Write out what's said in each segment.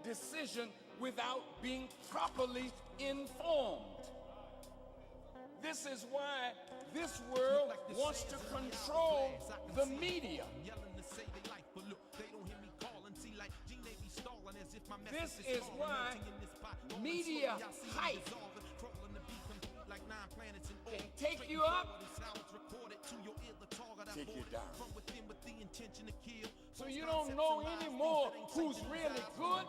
decision without being properly informed. This is why this world wants to control the media. This is why media hype can take you up, take you down. So you don't know anymore who's really good,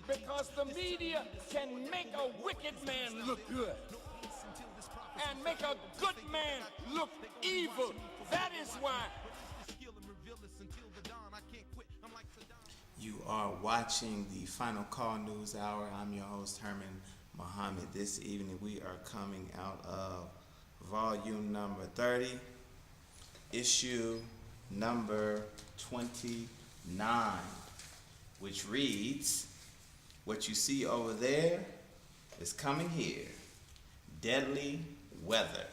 because the media can make a wicked man look good and make a good man look evil. That is why. You are watching the Final Call News Hour. I'm your host, Herman Muhammad. This evening we are coming out of volume number 30, issue number 29, which reads, "What you see over there is coming here. Deadly weather."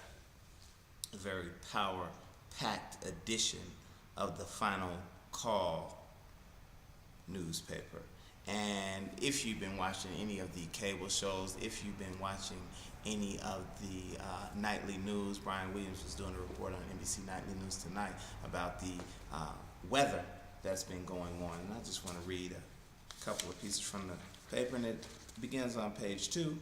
A very power-packed edition of the Final Call newspaper. And if you've been watching any of the cable shows, if you've been watching any of the nightly news, Brian Williams was doing a report on NBC Nightly News tonight about the weather that's been going on. And I just want to read a couple of pieces from the paper, and it begins on page 2.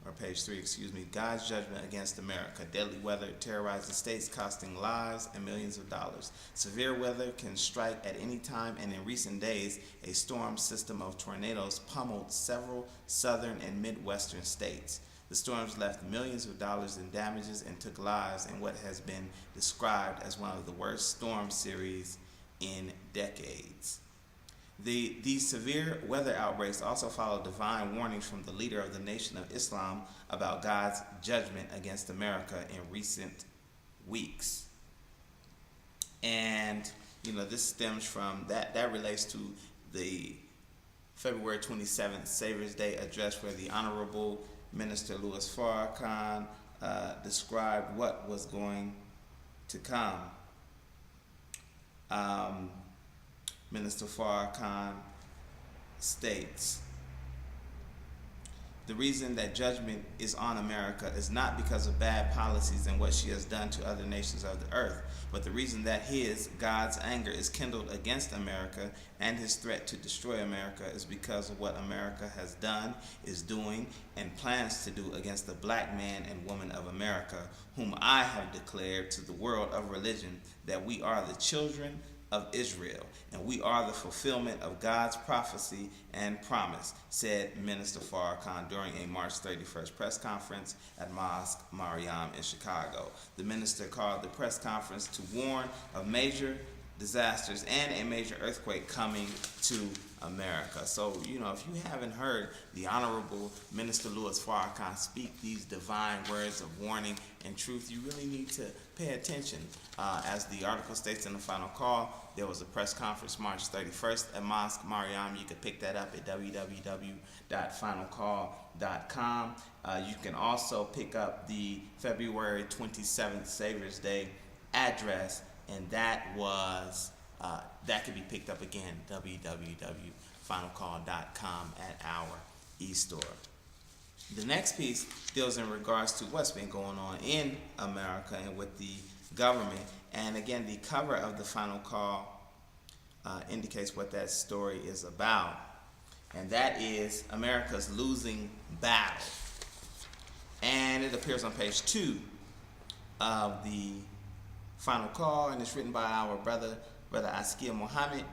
Or page 3, excuse me. "God's judgment against America. Deadly weather terrorizing states, costing lives and millions of dollars. Severe weather can strike at any time, and in recent days, a storm system of tornadoes pummeled several southern and midwestern states. The storms left millions of dollars in damages and took lives in what has been described as one of the worst storm series in decades. These severe weather outbreaks also follow divine warnings from the leader of the Nation of Islam about God's judgment against America in recent weeks." And, this stems from that relates to the February 27th Savior's Day address, where the Honorable Minister Louis Farrakhan described what was going to come. Minister Farrakhan states, "The reason that judgment is on America is not because of bad policies and what she has done to other nations of the earth, but the reason that God's anger is kindled against America and his threat to destroy America is because of what America has done, is doing, and plans to do against the black man and woman of America, whom I have declared to the world of religion that we are the children of Israel, and we are the fulfillment of God's prophecy and promise," said Minister Farrakhan during a March 31st press conference at Mosque Mariam in Chicago. The minister called the press conference to warn of major disasters and a major earthquake coming to America. So, if you haven't heard the Honorable Minister Louis Farrakhan speak these divine words of warning and truth, you really need to pay attention. As the article states in the Final Call, there was a press conference March 31st at Mosque Mariam. You can pick that up at www.finalcall.com. You can also pick up the February 27th Savior's Day address, and that could be picked up again, www.finalcall.com at our e-store. The next piece deals in regards to what's been going on in America and with the government. And again, the cover of the Final Call indicates what that story is about. And that is America's losing battle. And it appears on page 2 of the Final Call, and it's written by our brother Askia Muhammad,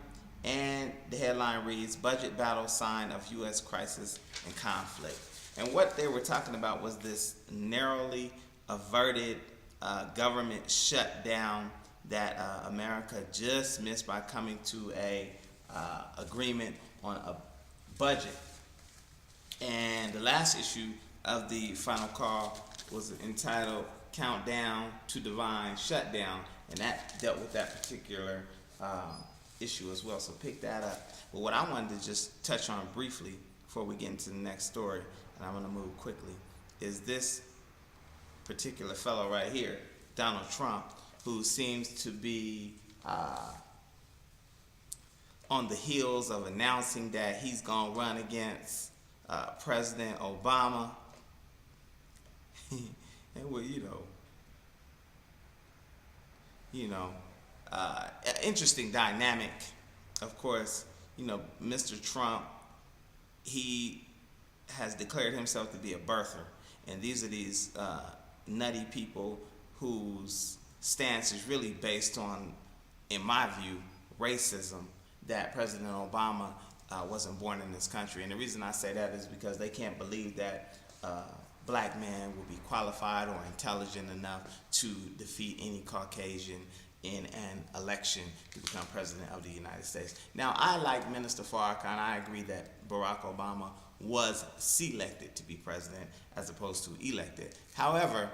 and the headline reads, "Budget Battle Sign of U.S. Crisis and Conflict." And what they were talking about was this narrowly averted government shutdown that America just missed by coming to a agreement on a budget. And the last issue of the Final Call was entitled "Countdown to Divine Shutdown," and that dealt with that particular issue as well. So pick that up. But what I wanted to just touch on briefly before we get into the next story, and I'm going to move quickly, is this particular fellow right here, Donald Trump, who seems to be on the heels of announcing that he's going to run against President Obama. And well, interesting dynamic. Of course, Mr. Trump, he has declared himself to be a birther. And these are these nutty people whose stance is really based on, in my view, racism, that President Obama wasn't born in this country. And the reason I say that is because they can't believe that black man will be qualified or intelligent enough to defeat any Caucasian in an election to become president of the United States. Now, I like Minister Farrakhan. I agree that Barack Obama was selected to be president as opposed to elected. However,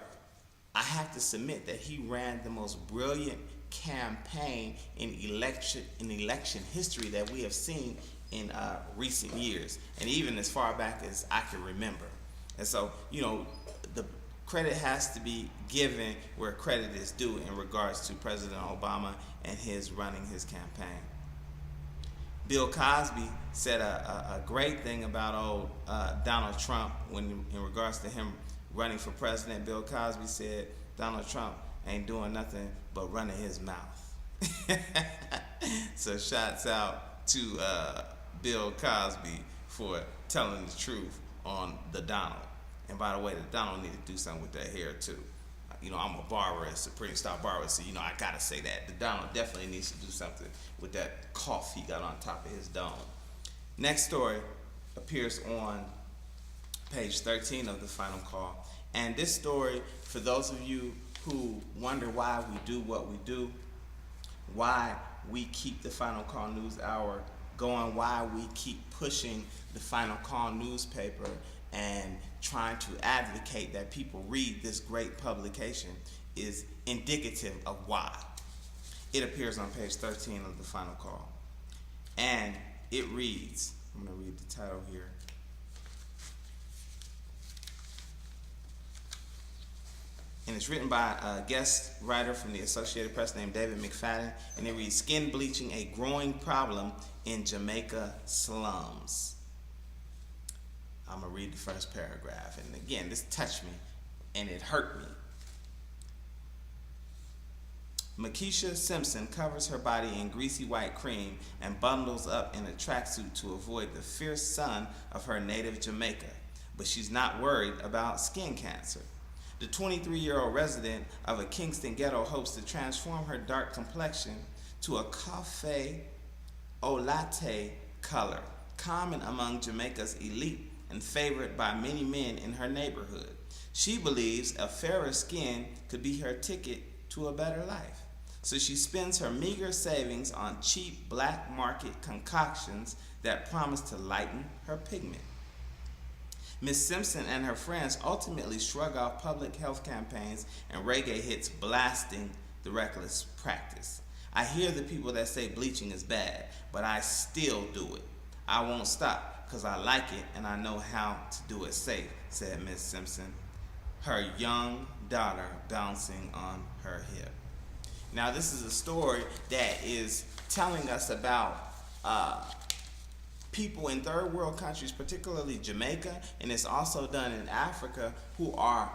I have to submit that he ran the most brilliant campaign in election history that we have seen in recent years, and even as far back as I can remember. And so, the credit has to be given where credit is due in regards to President Obama and his running his campaign. Bill Cosby said a great thing about old Donald Trump in regards to him running for president. Bill Cosby said Donald Trump ain't doing nothing but running his mouth. So shouts out to Bill Cosby for telling the truth on the Donald. And by the way, the Donald need to do something with that hair too. I'm a barber, a Supreme Style barber, so I gotta say that. The Donald definitely needs to do something with that cough he got on top of his dome. Next story appears on page 13 of the Final Call. And this story, for those of you who wonder why we do what we do, why we keep the Final Call News Hour going, why we keep pushing the Final Call newspaper and trying to advocate that people read this great publication, is indicative of why. It appears on page 13 of the Final Call. And it reads, I'm going to read the title here. And it's written by a guest writer from the Associated Press named David McFadden. And it reads, Skin Bleaching, a Growing Problem in Jamaica Slums. I'm going to read the first paragraph. And again, this touched me and it hurt me. Makisha Simpson covers her body in greasy white cream and bundles up in a tracksuit to avoid the fierce sun of her native Jamaica. But she's not worried about skin cancer. The 23-year-old resident of a Kingston ghetto hopes to transform her dark complexion to a cafe au latte color, common among Jamaica's elite and favored by many men in her neighborhood. She believes a fairer skin could be her ticket to a better life. So she spends her meager savings on cheap black market concoctions that promise to lighten her pigment. Miss Simpson and her friends ultimately shrug off public health campaigns and reggae hits blasting the reckless practice. I hear the people that say bleaching is bad, but I still do it. I won't stop because I like it and I know how to do it safe, said Miss Simpson, her young daughter bouncing on her hip. Now, this is a story that is telling us about people in third world countries, particularly Jamaica, and it's also done in Africa, who are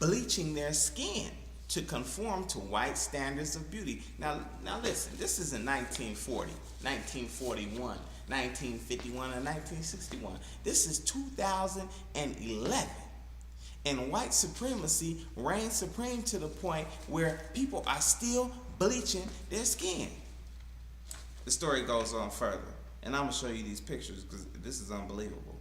bleaching their skin to conform to white standards of beauty. Now listen, this isn't 1940, 1941, 1951, or 1961. This is 2011. And white supremacy reigns supreme to the point where people are still bleaching their skin. The story goes on further. And I'm going to show you these pictures because this is unbelievable.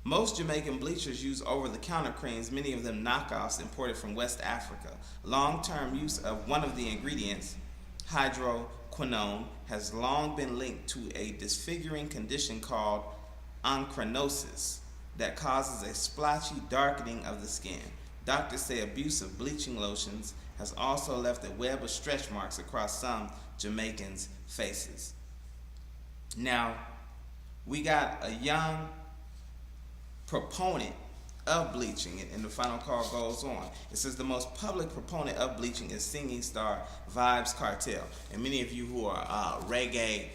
Most Jamaican bleachers use over-the-counter creams, many of them knockoffs imported from West Africa. Long-term use of one of the ingredients, hydroquinone, has long been linked to a disfiguring condition called anchronosis that causes a splotchy darkening of the skin. Doctors say abuse of bleaching lotions has also left a web of stretch marks across some Jamaicans' faces. Now, we got a young proponent of bleaching, and the final call goes on. It says the most public proponent of bleaching is singing star Vybz Kartel, and many of you who are reggae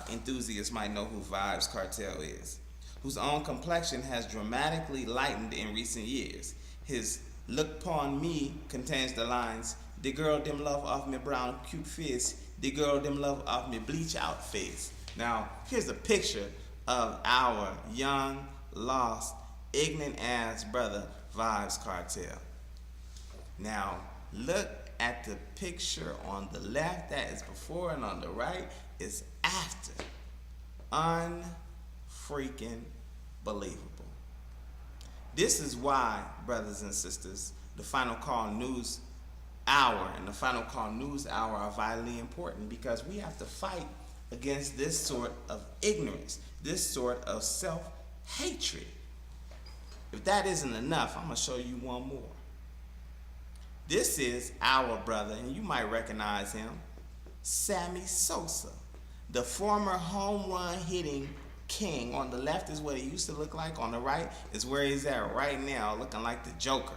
enthusiasts might know who Vybz Kartel is, whose own complexion has dramatically lightened in recent years. His "Look Pon Me" contains the lines, "The girl dem love off me brown cute face, the girl dem love off me bleach out face." Now, here's a picture of our young, lost, ignorant ass brother Vybz Kartel. Now, look at the picture on the left, that is before, and on the right is after. Unfreaking believable. This is why, brothers and sisters, the Final Call News Hour and the Final Call News Hour are vitally important, because we have to fight against this sort of ignorance, this sort of self-hatred. If that isn't enough, I'm going to show you one more. This is our brother, and you might recognize him, Sammy Sosa, the former home run hitting king. On the left is what he used to look like. On the right is where he's at right now, looking like the Joker.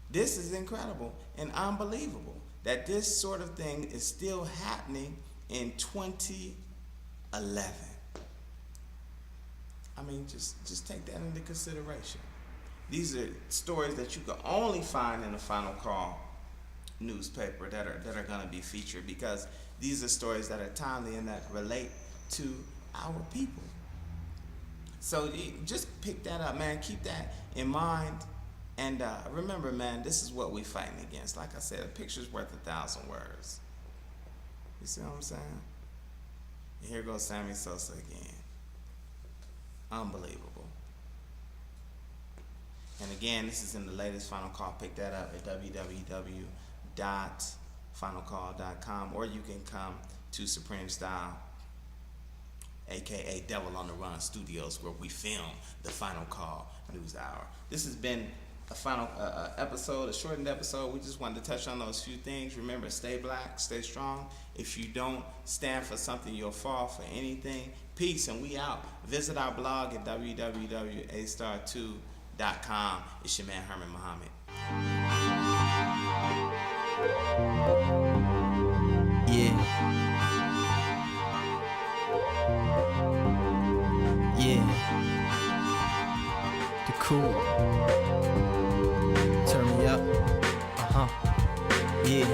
This is incredible and unbelievable that this sort of thing is still happening in 2011. I mean, just take that into consideration. These are stories that you can only find in the Final Call newspaper that are going to be featured, because these are stories that are timely and that relate to our people. So just pick that up, man. Keep that in mind. And remember, man, this is what we're fighting against. Like I said, a picture's worth 1,000 words. You see what I'm saying? And here goes Sammy Sosa again. Unbelievable. And again, this is in the latest Final Call. Pick that up at www.finalcall.com, or you can come to Supreme Style, aka Devil on the Run Studios, where we film the Final Call News Hour. This has been a final episode, a shortened episode. We just wanted to touch on those few things. Remember, stay black, stay strong. If you don't stand for something, you'll fall for anything. Peace, and we out. Visit our blog at www.astar2.com. It's your man, Herman Muhammad. Yeah. Yeah. The cool. Turn me up. Yeah.